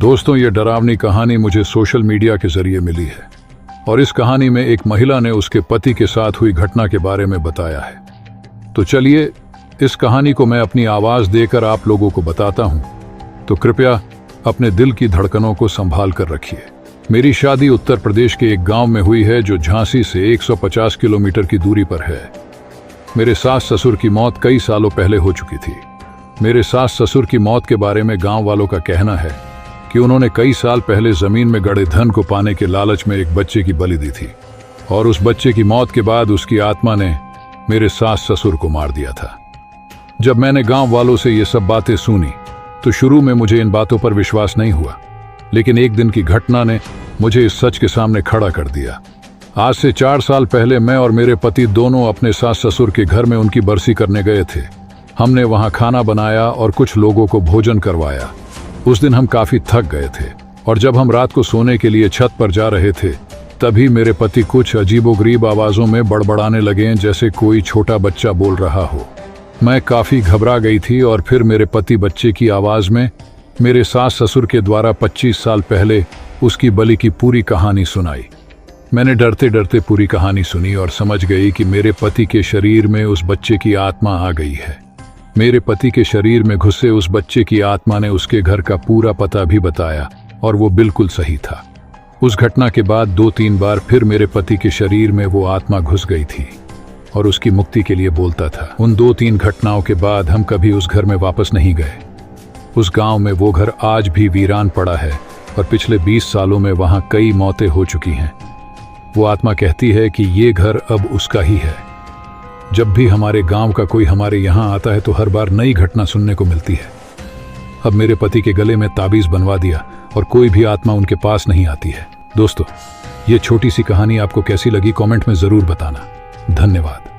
दोस्तों, ये डरावनी कहानी मुझे सोशल मीडिया के जरिए मिली है और इस कहानी में एक महिला ने उसके पति के साथ हुई घटना के बारे में बताया है। तो चलिए इस कहानी को मैं अपनी आवाज देकर आप लोगों को बताता हूं, तो कृपया अपने दिल की धड़कनों को संभाल कर रखिए। मेरी शादी उत्तर प्रदेश के एक गांव में हुई है जो झांसी से 150 किलोमीटर की दूरी पर है। मेरे सास ससुर की मौत कई सालों पहले हो चुकी थी। मेरे सास ससुर की मौत के बारे में गांव वालों का कहना है कि उन्होंने कई साल पहले जमीन में गड़े धन को पाने के लालच में एक बच्चे की बलि दी थी और उस बच्चे की मौत के बाद उसकी आत्मा ने मेरे सास ससुर को मार दिया था। जब मैंने गांव वालों से ये सब बातें सुनी तो शुरू में मुझे इन बातों पर विश्वास नहीं हुआ, लेकिन एक दिन की घटना ने मुझे इस सच के सामने खड़ा कर दिया। आज से 4 साल पहले मैं और मेरे पति दोनों अपने सास ससुर के घर में उनकी बरसी करने गए थे। हमने वहां खाना बनाया और कुछ लोगों को भोजन करवाया। उस दिन हम काफी थक गए थे और जब हम रात को सोने के लिए छत पर जा रहे थे तभी मेरे पति कुछ अजीबोगरीब आवाजों में बड़बड़ाने लगे, जैसे कोई छोटा बच्चा बोल रहा हो। मैं काफी घबरा गई थी और फिर मेरे पति बच्चे की आवाज में मेरे सास ससुर के द्वारा 25 साल पहले उसकी बलि की पूरी कहानी सुनाई। मैंने डरते डरते पूरी कहानी सुनी और समझ गई कि मेरे पति के शरीर में उस बच्चे की आत्मा आ गई है। मेरे पति के शरीर में घुसे उस बच्चे की आत्मा ने उसके घर का पूरा पता भी बताया और वो बिल्कुल सही था। उस घटना के बाद 2-3 बार फिर मेरे पति के शरीर में वो आत्मा घुस गई थी और उसकी मुक्ति के लिए बोलता था। उन 2-3 घटनाओं के बाद हम कभी उस घर में वापस नहीं गए। उस गांव में वो घर आज भी वीरान पड़ा है और पिछले 20 सालों में वहां कई मौतें हो चुकी हैं। वो आत्मा कहती है कि ये घर अब उसका ही है। जब भी हमारे गांव का कोई हमारे यहाँ आता है तो हर बार नई घटना सुनने को मिलती है। अब मेरे पति के गले में ताबीज बनवा दिया और कोई भी आत्मा उनके पास नहीं आती है। दोस्तों, ये छोटी सी कहानी आपको कैसी लगी कमेंट में जरूर बताना। धन्यवाद।